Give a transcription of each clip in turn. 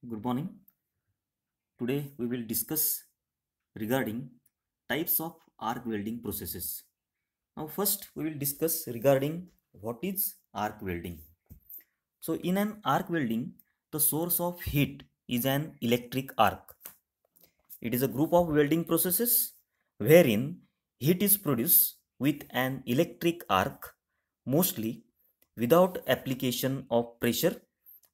Good morning. Today we will discuss regarding types of arc welding processes. Now first we will discuss regarding what is arc welding. So in an arc welding, the source of heat is an electric arc. It is a group of welding processes wherein heat is produced with an electric arc, mostly without application of pressure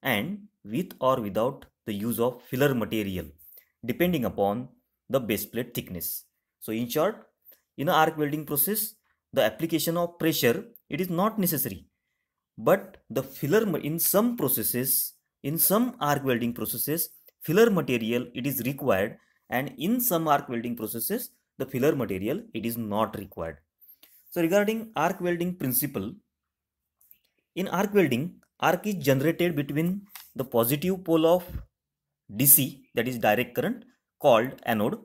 and with or without the use of filler material depending upon the base plate thickness. So in short, in an arc welding process, the application of pressure it is not necessary, but the in some processes, in some arc welding processes, filler material it is required, and in some arc welding processes, the filler material it is not required. So regarding arc welding principle, in arc welding, arc is generated between the positive pole of DC, that is direct current, called anode,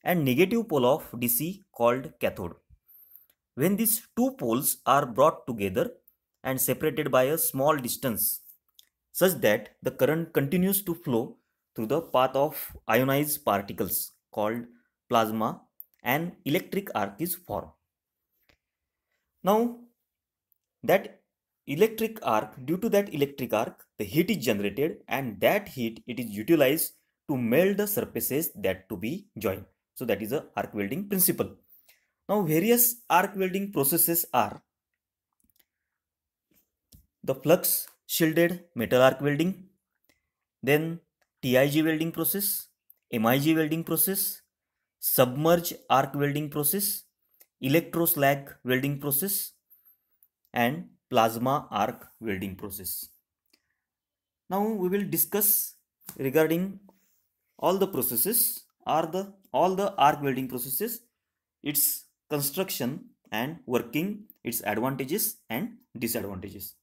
and negative pole of DC called cathode. When these two poles are brought together and separated by a small distance, such that the current continues to flow through the path of ionized particles called plasma, an electric arc is formed. Now, that electric arc, due to that electric arc, the heat is generated, and that heat it is utilized to melt the surfaces that to be joined. So that is a arc welding principle. Now various arc welding processes are the flux shielded metal arc welding, then TIG welding process, MIG welding process, submerged arc welding process, electroslag welding process, and plasma arc welding process. Now we will discuss regarding all the processes are the all the arc welding processes, its construction and working, its advantages and disadvantages.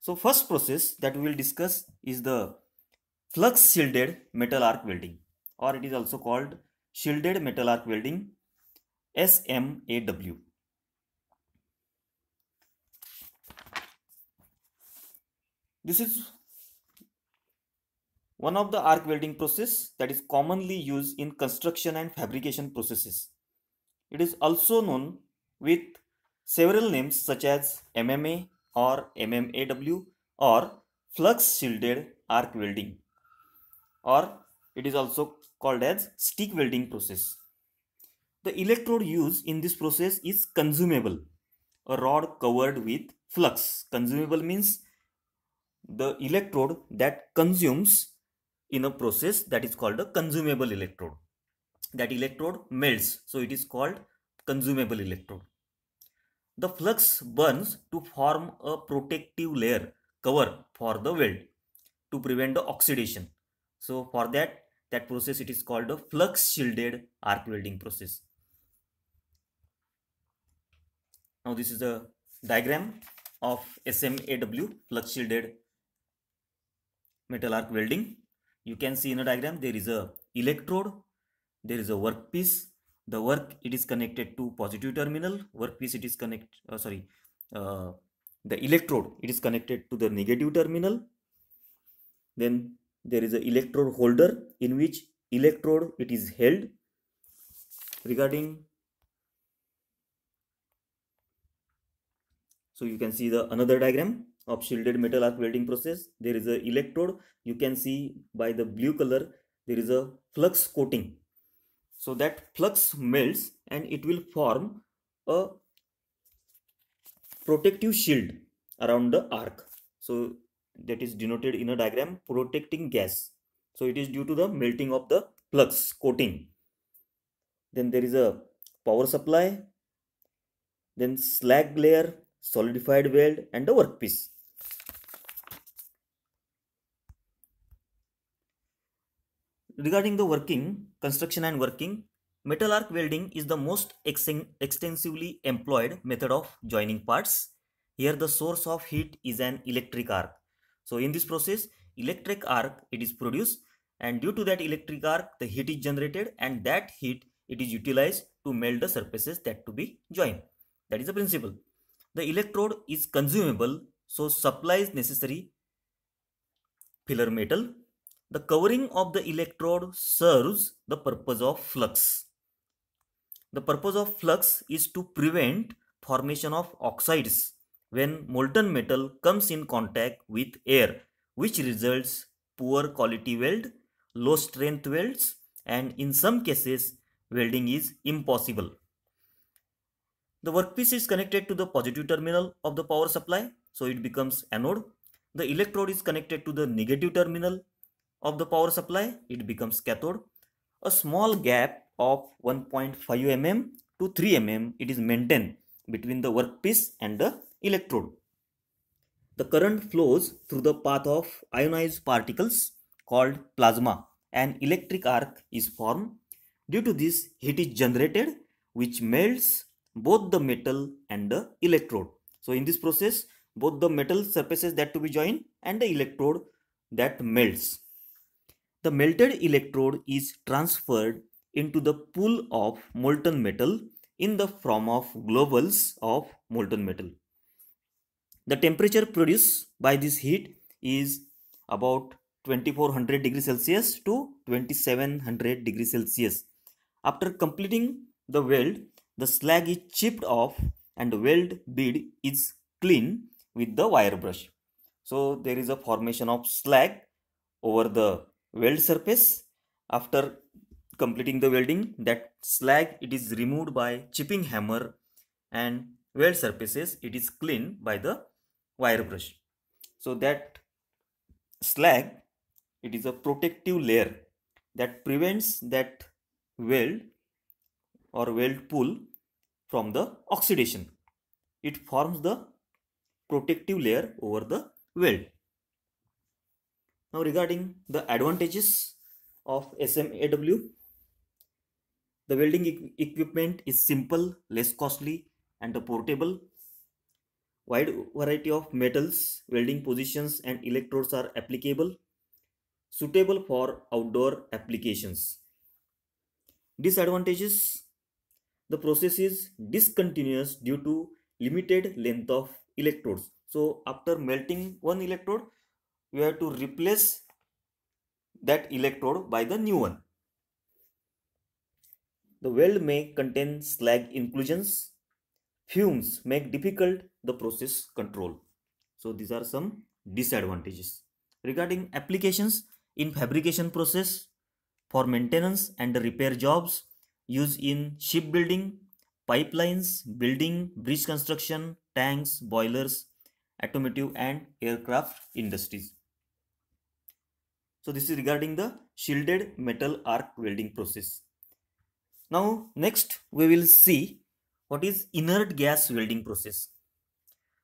So first process that we will discuss is the flux shielded metal arc welding, or it is also called shielded metal arc welding, SMAW. This is one of the arc welding process that is commonly used in construction and fabrication processes. It is also known with several names such as MMA or MMAW or flux shielded arc welding, or it is also called as stick welding process. The electrode used in this process is consumable, a rod covered with flux. Consumable means the electrode that consumes in a process, that is called a consumable electrode. That electrode melts, so it is called consumable electrode. The flux burns to form a protective layer cover for the weld to prevent the oxidation. So for that process it is called a flux shielded arc welding process. Now this is a diagram of SMAW, flux shielded metal arc welding. You can see in a diagram there is a electrode, there is a workpiece. The work it is connected to positive terminal, workpiece it is the electrode it is connected to the negative terminal. Then there is a electrode holder in which electrode it is held. Regarding, so you can see the another diagram of shielded metal arc welding process. There is a electrode, you can see by the blue color there is a flux coating. So that flux melts and it will form a protective shield around the arc. So that is denoted in a diagram protecting gas. So it is due to the melting of the flux coating. Then there is a power supply, then slag layer, solidified weld, and the workpiece. Regarding the working, construction and working, metal arc welding is the most extensively employed method of joining parts. Here the source of heat is an electric arc. So in this process, electric arc it is produced, and due to that electric arc the heat is generated, and that heat it is utilized to melt the surfaces that to be joined. That is the principle. The electrode is consumable, so supplies necessary filler metal. The covering of the electrode serves the purpose of flux. The purpose of flux is to prevent formation of oxides when molten metal comes in contact with air, which results poor quality weld, low strength welds, and in some cases welding is impossible. The workpiece is connected to the positive terminal of the power supply, so it becomes anode. The electrode is connected to the negative terminal of the power supply, it becomes cathode. A small gap of 1.5 mm to 3 mm it is maintained between the workpiece and the electrode. The current flows through the path of ionized particles called plasma. An electric arc is formed. Due to this, heat is generated which melts both the metal and the electrode. So in this process, both the metal surfaces that to be joined and the electrode that melts. The melted electrode is transferred into the pool of molten metal in the form of globules of molten metal. The temperature produced by this heat is about 2400 degrees Celsius to 2700 degrees Celsius. After completing the weld, the slag is chipped off and the weld bead is cleaned with the wire brush. So there is a formation of slag over the weld surface. After completing the welding, that slag it is removed by chipping hammer, and weld surfaces it is cleaned by the wire brush. So that slag it is a protective layer that prevents that weld or weld pool from the oxidation. It forms the protective layer over the weld. Now regarding the advantages of SMAW, the welding equipment is simple, less costly and portable. Wide variety of metals, welding positions and electrodes are applicable, suitable for outdoor applications. Disadvantages: the process is discontinuous due to limited length of electrodes. So after melting one electrode, you have to replace that electrode by the new one. The weld may contain slag inclusions. Fumes make difficult the process control. So these are some disadvantages. Regarding applications in fabrication process, for maintenance and repair jobs, use in shipbuilding, pipelines, building, bridge construction, tanks, boilers, automotive and aircraft industries. So this is regarding the shielded metal arc welding process. Now next we will see what is inert gas welding process.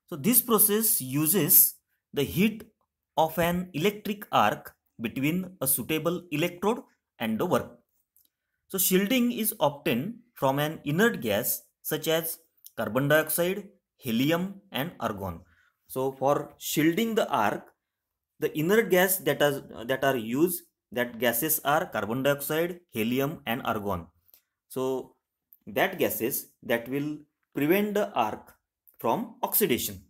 So this process uses the heat of an electric arc between a suitable electrode and the work. So shielding is obtained from an inert gas such as carbon dioxide, helium and argon. So for shielding the arc, the inert gas that are used, that gases are carbon dioxide, helium and argon. So that gases that will prevent the arc from oxidation.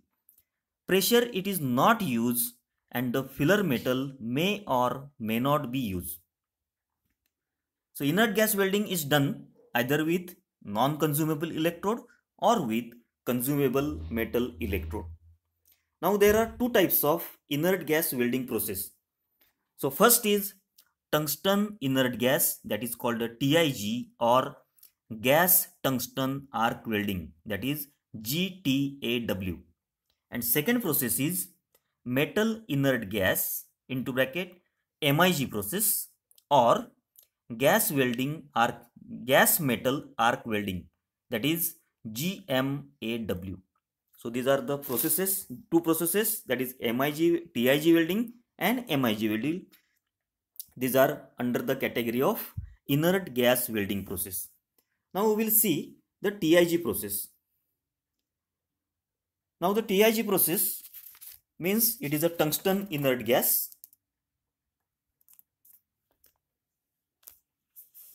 Pressure it is not used and the filler metal may or may not be used. So inert gas welding is done either with non-consumable electrode or with consumable metal electrode. Now there are two types of inert gas welding process. So first is tungsten inert gas, that is called a TIG, or gas tungsten arc welding, that is GTAW. And second process is metal inert gas into bracket MIG process, or gas metal arc welding, that is GMAW. So these are the processes, two processes, that is TIG welding and MIG welding. These are under the category of inert gas welding process. Now we will see the TIG process. Now the TIG process means it is a tungsten inert gas.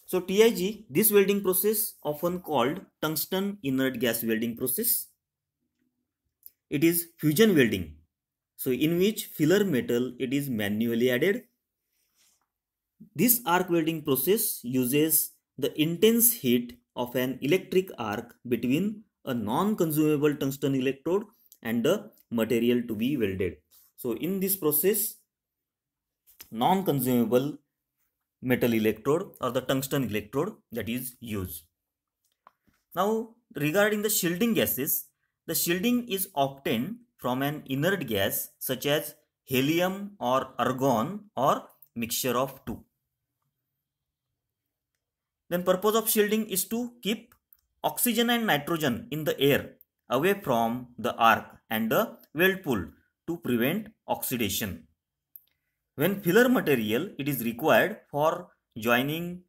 So TIG, this welding process often called tungsten inert gas welding process. It is fusion welding, so in which filler metal it is manually added. This arc welding process uses the intense heat of an electric arc between a non-consumable tungsten electrode and the material to be welded. So in this process, non-consumable metal electrode or the tungsten electrode that is used. Now regarding the shielding gases, the shielding is obtained from an inert gas such as helium or argon or mixture of two. Then purpose of shielding is to keep oxygen and nitrogen in the air away from the arc and the weld pool to prevent oxidation. When filler material it is required for joining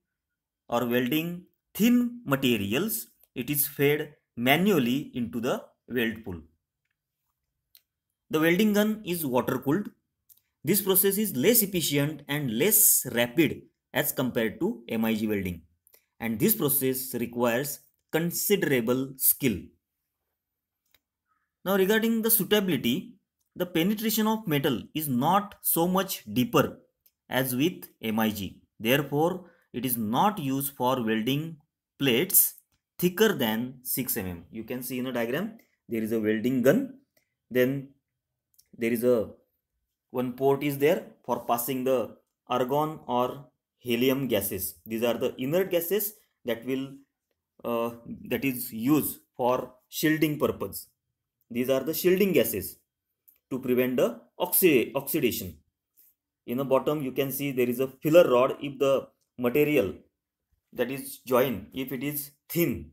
or welding thin materials, it is fed manually into the weld pool. The welding gun is water cooled. This process is less efficient and less rapid as compared to MIG welding, and this process requires considerable skill. Now regarding the suitability, the penetration of metal is not so much deeper as with MIG. Therefore, it is not used for welding plates thicker than 6 mm. You can see in a diagram, there is a welding gun, then there is a one port is there for passing the argon or helium gases. These are the inert gases that that is used for shielding purpose. These are the shielding gases to prevent the oxidation. In the bottom you can see there is a filler rod. If the material that is joined, if it is thin,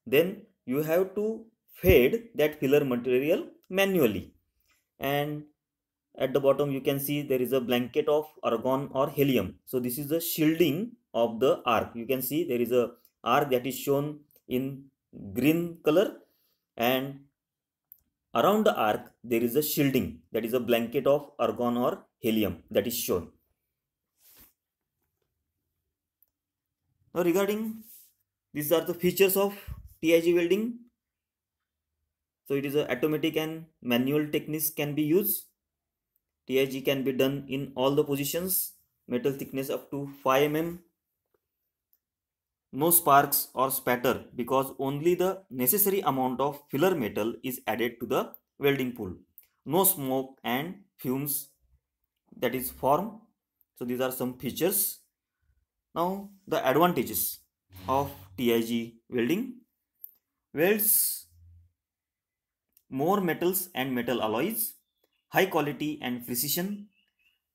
then you have to fade that filler material manually, and at the bottom you can see there is a blanket of argon or helium. So this is the shielding of the arc. You can see there is a arc that is shown in green color, and around the arc there is a shielding, that is a blanket of argon or helium that is shown. Now regarding, these are the features of TIG welding. So it is a automatic and manual techniques can be used. TIG can be done in all the positions. Metal thickness up to 5 mm. No sparks or spatter because only the necessary amount of filler metal is added to the welding pool. No smoke and fumes that is formed. So these are some features. Now the advantages of TIG welding: welds more metals and metal alloys, high quality and precision,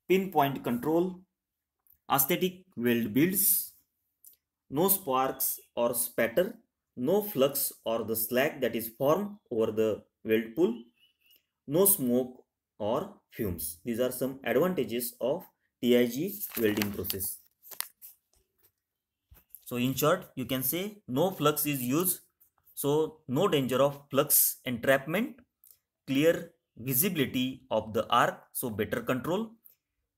pinpoint control, aesthetic weld builds, no sparks or spatter, no flux or the slag that is formed over the weld pool, no smoke or fumes. These are some advantages of TIG welding process. So in short, you can say no flux is used, so no danger of flux entrapment, clear visibility of the arc, so better control.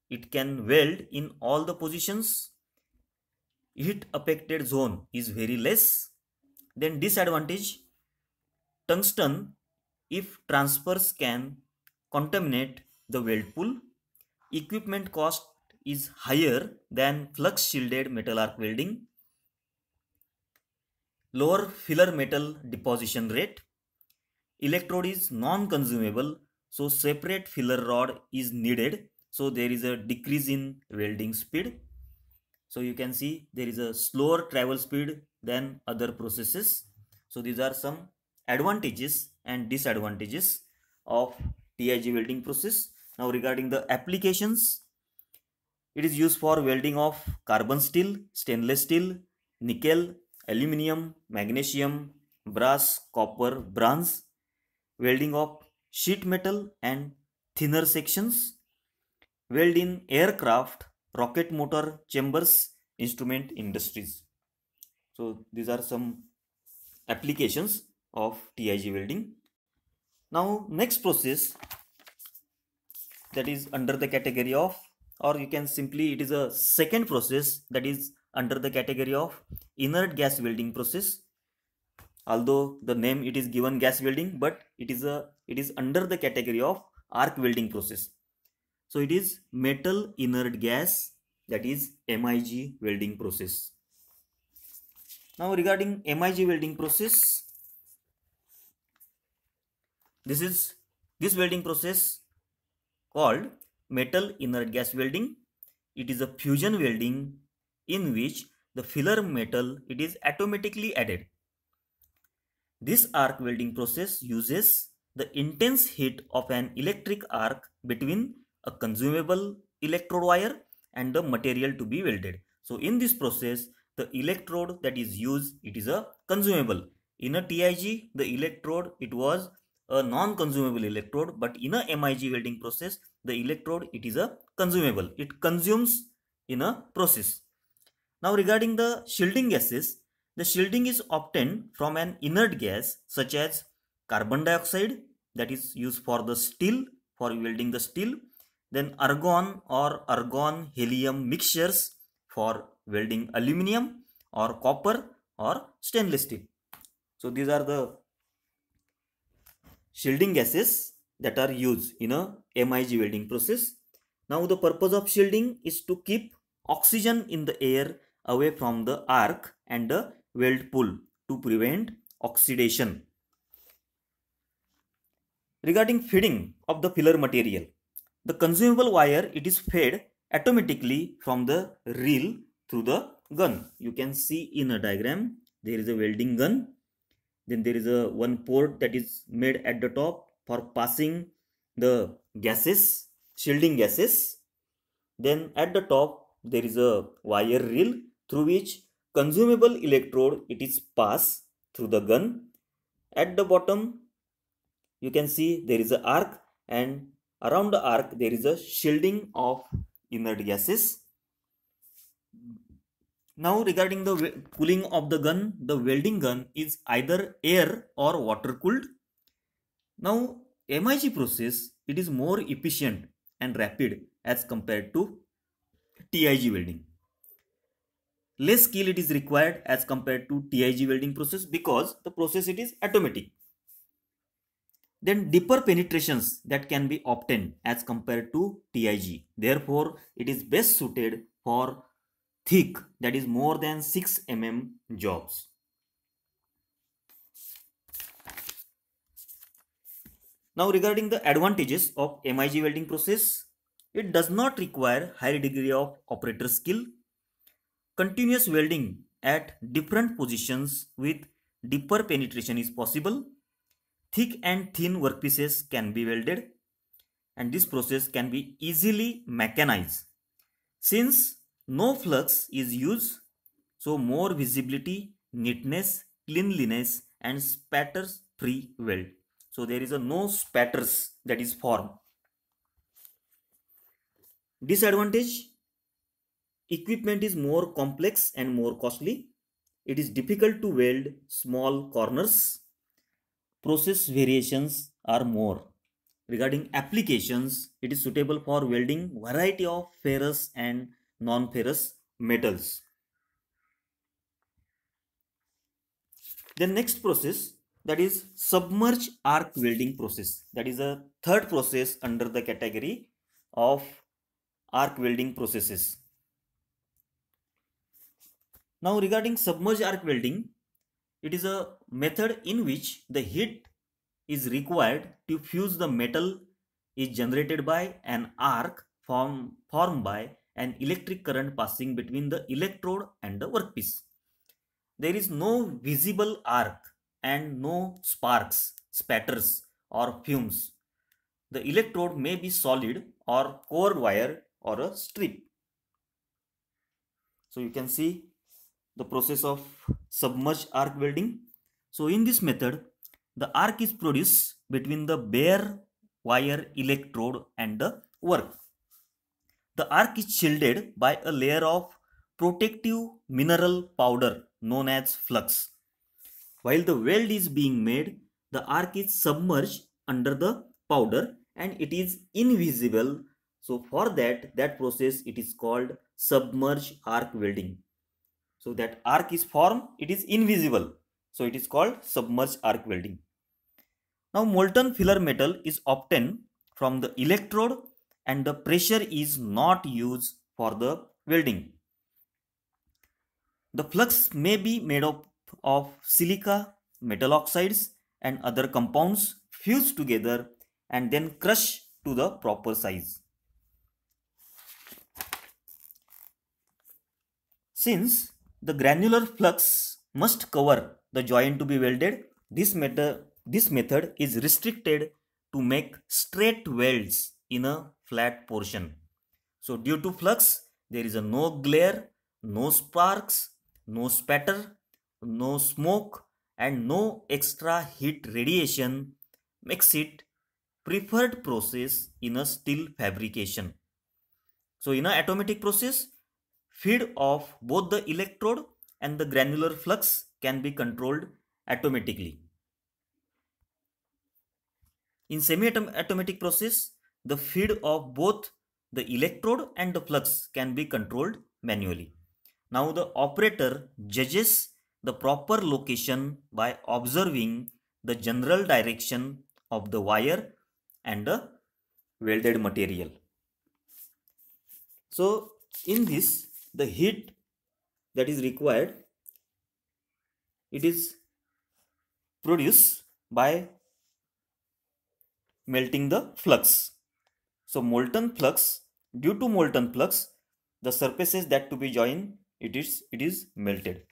It can weld in all the positions. Heat affected zone is very less. Then disadvantage: tungsten, if transfers, can contaminate the weld pool. Equipment cost is higher than flux shielded metal arc welding. Lower filler metal deposition rate. Electrode is non-consumable, so separate filler rod is needed, so there is a decrease in welding speed. So you can see there is a slower travel speed than other processes. So these are some advantages and disadvantages of TIG welding process. Now regarding the applications, it is used for welding of carbon steel, stainless steel, nickel, aluminium, magnesium, brass, copper, bronze, welding of sheet metal and thinner sections, weld in aircraft, rocket motor chambers, instrument industries. So these are some applications of TIG welding. Now next process that is under the category of, or you can simply, it is a second process that is under the category of inert gas welding process. Although the name it is given gas welding, but it is under the category of arc welding process. So it is metal inert gas that is MIG welding process. Now regarding MIG welding process, this welding process called metal inert gas welding. It is a fusion welding in which the filler metal it is automatically added. This arc welding process uses the intense heat of an electric arc between a consumable electrode wire and the material to be welded. So in this process, the electrode that is used, it is a consumable. In a TIG, the electrode, it was a non-consumable electrode, but in a MIG welding process, the electrode, it is a consumable. It consumes in a process. Now regarding the shielding gases, the shielding is obtained from an inert gas such as carbon dioxide that is used for the steel, for welding the steel, then argon or argon helium mixtures for welding aluminium or copper or stainless steel. So these are the shielding gases that are used in a MIG welding process. Now the purpose of shielding is to keep oxygen in the air away from the arc and the weld pool to prevent oxidation. Regarding feeding of the filler material, the consumable wire it is fed automatically from the reel through the gun. You can see in a diagram there is a welding gun. Then there is a one port that is made at the top for passing the gases, shielding gases. Then at the top there is a wire reel through which consumable electrode it is passed through the gun. At the bottom you can see there is an arc, and around the arc there is a shielding of inert gases. Now regarding the cooling of the gun, the welding gun is either air or water cooled. Now MIG process it is more efficient and rapid as compared to TIG welding. Less skill it is required as compared to TIG welding process because the process it is automatic. Then deeper penetrations that can be obtained as compared to TIG. Therefore, it is best suited for thick, that is more than 6 mm jobs. Now regarding the advantages of MIG welding process, it does not require high degree of operator skill. Continuous welding at different positions with deeper penetration is possible. Thick and thin workpieces can be welded, and this process can be easily mechanized. Since no flux is used, so more visibility, neatness, cleanliness and spatters free weld. So there is a no spatters that is formed. Disadvantage: equipment is more complex and more costly. It is difficult to weld small corners. Process variations are more. Regarding applications, it is suitable for welding variety of ferrous and non-ferrous metals. The next process, that is submerged arc welding process. That is a third process under the category of arc welding processes. Now regarding submerged arc welding, it is a method in which the heat is required to fuse the metal is generated by an arc formed by an electric current passing between the electrode and the workpiece. There is no visible arc and no sparks, spatters or fumes. The electrode may be solid or cored wire or a strip. So you can see the process of submerged arc welding. So in this method, the arc is produced between the bare wire electrode and the work. The arc is shielded by a layer of protective mineral powder known as flux. While the weld is being made, the arc is submerged under the powder and it is invisible. So for that process it is called submerged arc welding. So that arc is formed, it is invisible. So it is called submerged arc welding. Now molten filler metal is obtained from the electrode and the pressure is not used for the welding. The flux may be made up of silica, metal oxides and other compounds fused together and then crushed to the proper size. Since the granular flux must cover the joint to be welded, this method is restricted to make straight welds in a flat portion. So due to flux, there is a no glare, no sparks, no spatter, no smoke and no extra heat radiation, makes it preferred process in a steel fabrication. So in an automatic process, feed of both the electrode and the granular flux can be controlled automatically. In semi-automatic process, the feed of both the electrode and the flux can be controlled manually. Now the operator judges the proper location by observing the general direction of the wire and the welded material. So in this, the heat that is required, it is produced by melting the flux. So molten flux, due to molten flux, the surfaces that to be joined, it is melted.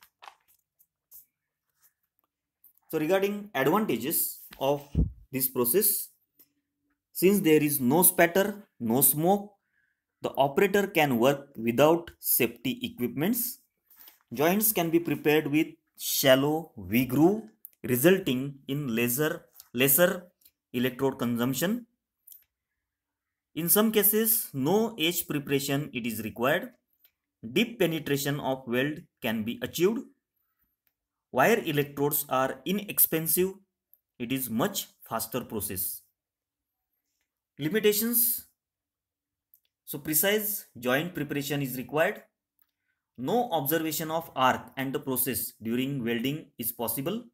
So regarding advantages of this process, since there is no spatter, no smoke, the operator can work without safety equipments. Joints can be prepared with shallow V-groove, resulting in lesser electrode consumption. In some cases, no edge preparation it is required. Deep penetration of weld can be achieved. Wire electrodes are inexpensive. It is much faster process. Limitations. So precise joint preparation is required. No observation of arc and the process during welding is possible.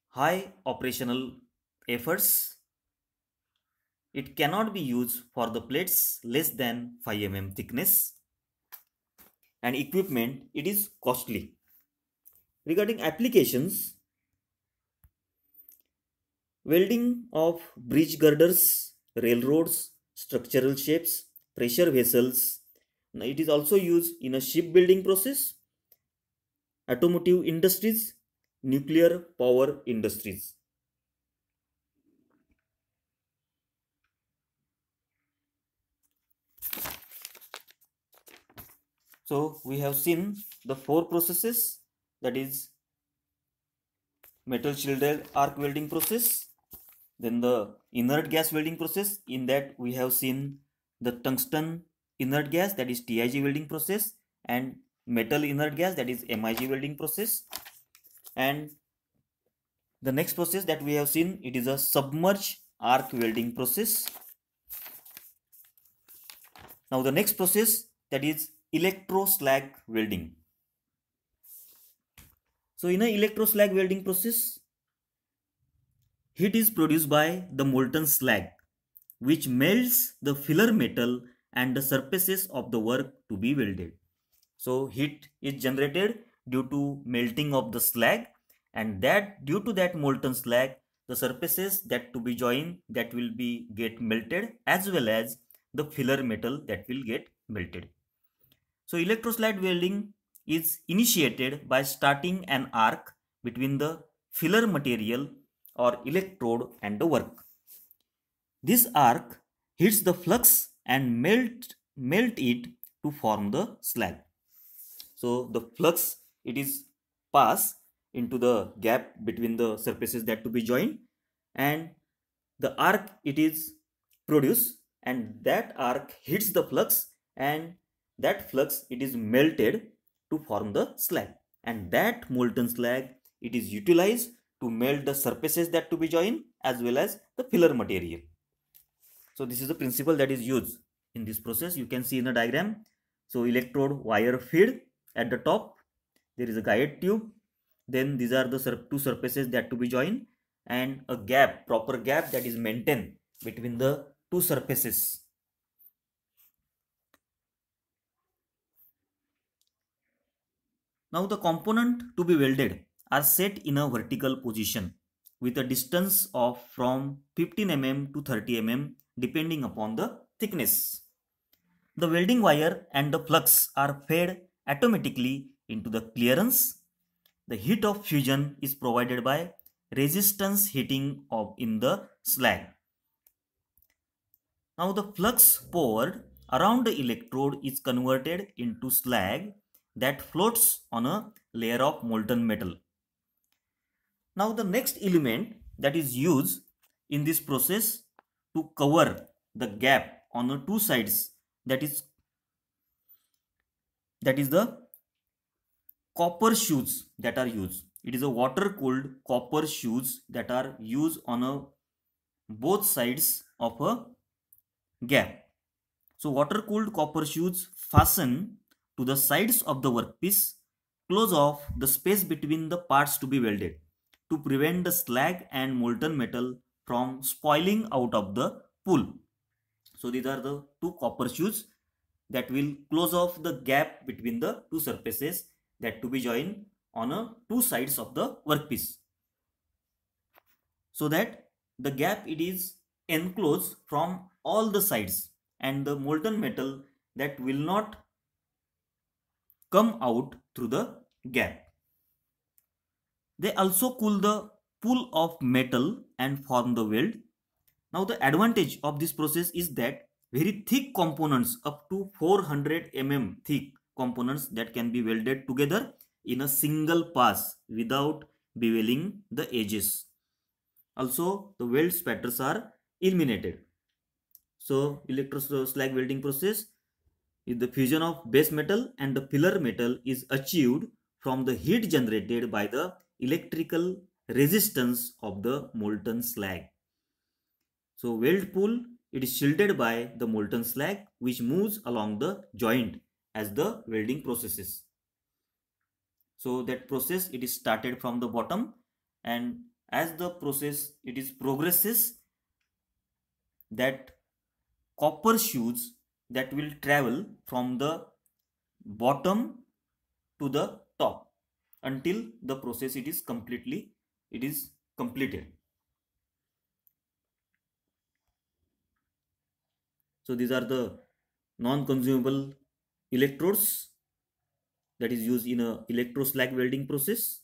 High operational efforts. It cannot be used for the plates less than 5 mm thickness. And equipment, it is costly. Regarding applications, welding of bridge girders, railroads, structural shapes, pressure vessels. Now, it is also used in a shipbuilding process, automotive industries, nuclear power industries. So we have seen the 4 processes, that is metal shielded arc welding process, then the inert gas welding process. In that we have seen the tungsten inert gas, that is TIG welding process, and metal inert gas, that is MIG welding process. And the next process that we have seen, it is a submerged arc welding process. Now the next process, that is electroslag welding. So in an electroslag welding process, heat is produced by the molten slag, which melts the filler metal and the surfaces of the work to be welded. So heat is generated due to melting of the slag, and that due to that molten slag, the surfaces that to be joined, that will be get melted, as well as the filler metal that will get melted. So electroslag welding is initiated by starting an arc between the filler material or electrode and the work. This arc hits the flux and melt it to form the slag. So the flux, it is pass into the gap between the surfaces that to be joined, and the arc it is produced, and that arc hits the flux, and that flux it is melted to form the slag, and that molten slag it is utilized to melt the surfaces that to be joined as well as the filler material. So this is the principle that is used in this process. You can see in the diagram. So electrode wire feed, at the top there is a guide tube, then these are the two surfaces that to be joined, and a gap, proper gap, that is maintained between the two surfaces. Now the component to be welded are set in a vertical position with a distance of from 15 mm to 30 mm depending upon the thickness. The welding wire and the flux are fed automatically into the clearance. The heat of fusion is provided by resistance heating in the slag. Now the flux poured around the electrode is converted into slag that floats on a layer of molten metal. Now the next element that is used in this process to cover the gap on the two sides, that is the copper shoes that are used. It is a water cooled copper shoes that are used on both sides of a gap. So water cooled copper shoes fasten to the sides of the workpiece, close off the space between the parts to be welded to prevent the slag and molten metal from spoiling out of the pool. So these are the two copper shoes that will close off the gap between the two surfaces that to be joined on two sides of the workpiece, so that the gap it is enclosed from all the sides and the molten metal that will not come out through the gap. They also cool the pool of metal and form the weld. Now the advantage of this process is that very thick components up to 400 mm thick components that can be welded together in a single pass without beveling the edges. Also the weld spatters are eliminated. So electroslag welding process is the fusion of base metal and the pillar metal is achieved from the heat generated by the electrical resistance of the molten slag. So weld pool, it is shielded by the molten slag which moves along the joint as the welding processes. So that process it is started from the bottom, and as the process it is progresses, that copper shoes that will travel from the bottom to the top until the process it is completed. So these are the non-consumable electrodes that is used in a electroslag welding process.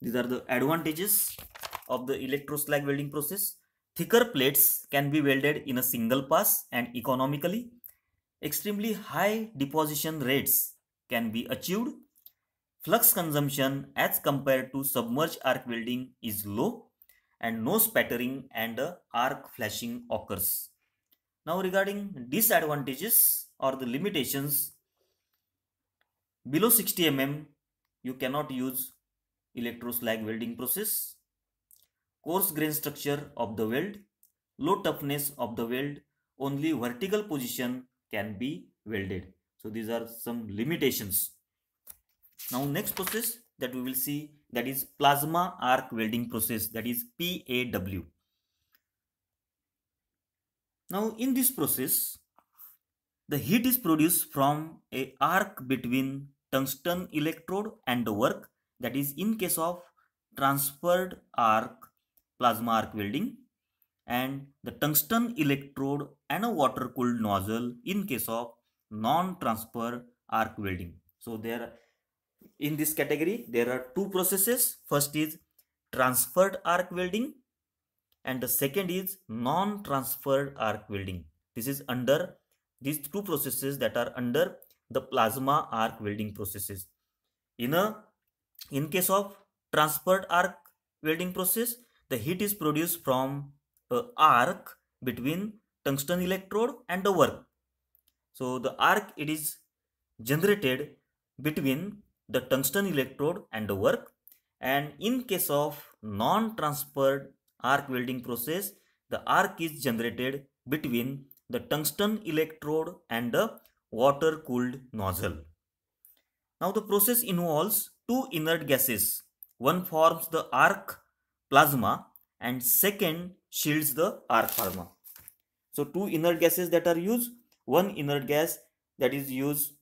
These are the advantages of the electroslag welding process. Thicker plates can be welded in a single pass and economically. Extremely high deposition rates can be achieved. Flux consumption as compared to submerged arc welding is low, and no spattering and arc flashing occurs. Now regarding disadvantages or the limitations, below 60 mm you cannot use electroslag welding process. Coarse grain structure of the weld, low toughness of the weld, only vertical position can be welded. So these are some limitations. Now next process that we will see, that is plasma arc welding process, that is PAW. Now in this process, the heat is produced from a arc between tungsten electrode and the work, that is in case of transferred arc plasma arc welding, and the tungsten electrode and a water cooled nozzle in case of non-transfer arc welding. So there in this category there are two processes. First is transferred arc welding and the second is non-transferred arc welding. This is under these two processes that are under the plasma arc welding processes. In case of transferred arc welding process, the heat is produced from a arc between tungsten electrode and the work. So the arc it is generated between the tungsten electrode and the work, and in case of non-transferred arc welding process, the arc is generated between the tungsten electrode and the water cooled nozzle. Now the process involves two inert gases. One forms the arc plasma and second shields the arc plasma. So two inert gases that are used. One inert gas that is used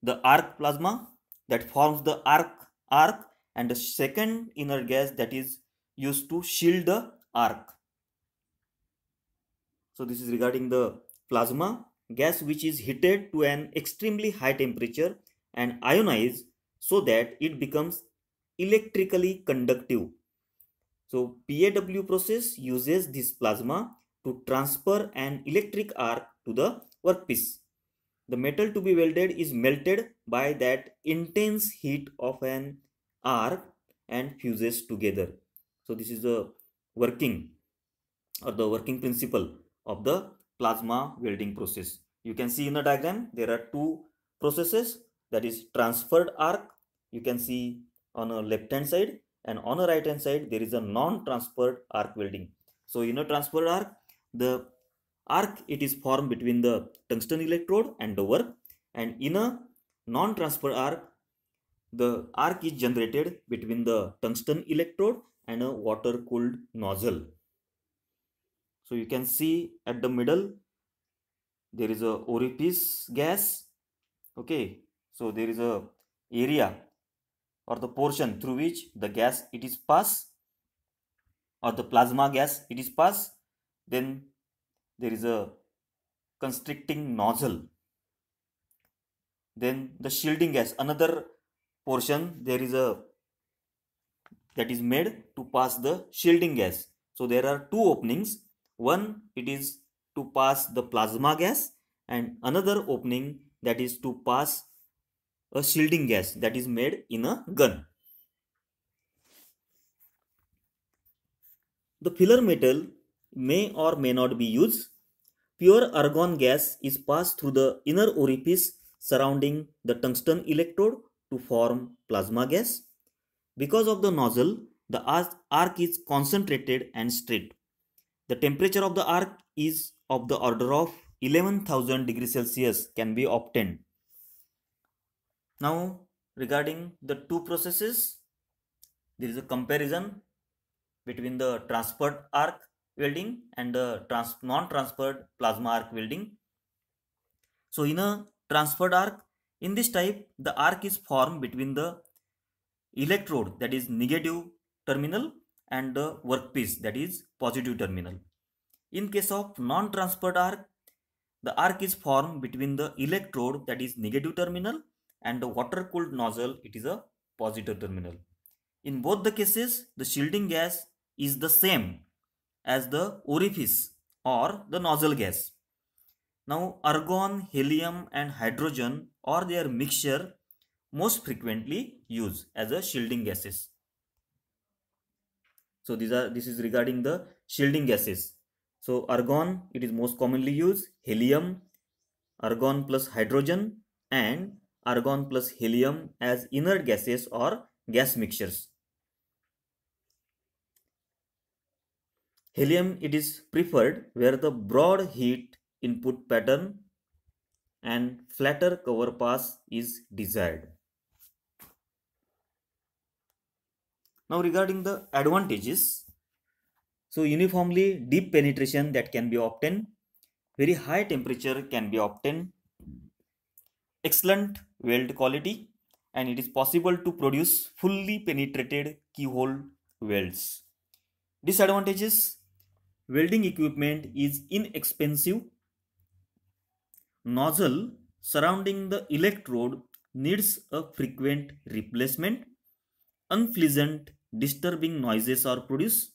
the arc plasma that forms the arc, and the second inert gas that is used to shield the arc. So this is regarding the plasma gas, which is heated to an extremely high temperature and ionized so that it becomes electrically conductive. So PAW process uses this plasma to transfer an electric arc to the workpiece. The metal to be welded is melted by that intense heat of an arc and fuses together. So this is the working principle of the plasma welding process. You can see in the diagram there are two processes, that is transferred arc, you can see on a left hand side, and on a right hand side there is a non-transferred arc welding. So in a transferred arc, the arc it is formed between the tungsten electrode and the work, and in a non-transfer arc the arc is generated between the tungsten electrode and a water cooled nozzle. So you can see at the middle there is a orifice gas. Okay, so there is a area or the portion through which the gas it is passed, or the plasma gas it is passed. Then there is a constricting nozzle. Then the shielding gas, another portion there is a that is made to pass the shielding gas. So there are two openings. One it is to pass the plasma gas, and another opening that is to pass a shielding gas that is made in a gun. The filler metal may or may not be used. Pure argon gas is passed through the inner orifice surrounding the tungsten electrode to form plasma gas. Because of the nozzle, the arc is concentrated and straight. The temperature of the arc is of the order of 11,000 degrees Celsius can be obtained. Now regarding the two processes, there is a comparison between the transferred arc welding and the non-transferred plasma arc welding. So in a transferred arc, in this type, the arc is formed between the electrode, that is negative terminal, and the workpiece, that is positive terminal. In case of non-transferred arc, the arc is formed between the electrode, that is negative terminal, and the water cooled nozzle, it is a positive terminal. In both the cases, the shielding gas is the same as the orifice or the nozzle gas. Now argon, helium and hydrogen or their mixture most frequently used as a shielding gases. So this is regarding the shielding gases. So argon it is most commonly used, helium, argon plus hydrogen, and argon plus helium as inert gases or gas mixtures. Helium it is preferred where the broad heat input pattern and flatter cover pass is desired. Now regarding the advantages, so uniformly deep penetration that can be obtained, very high temperature can be obtained, excellent weld quality, and it is possible to produce fully penetrated keyhole welds. Disadvantages: welding equipment is inexpensive, nozzle surrounding the electrode needs a frequent replacement, unpleasant disturbing noises are produced,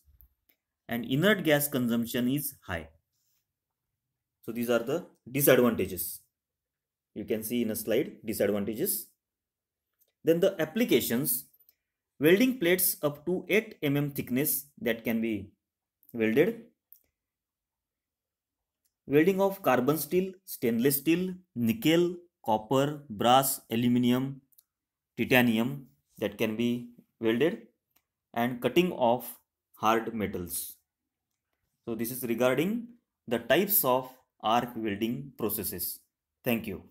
and inert gas consumption is high. So these are the disadvantages. You can see in a slide disadvantages. Then the applications: welding plates up to 8 mm thickness that can be welded, welding of carbon steel, stainless steel, nickel, copper, brass, aluminium, titanium that can be welded, and cutting of hard metals. So this is regarding the types of arc welding processes. Thank you.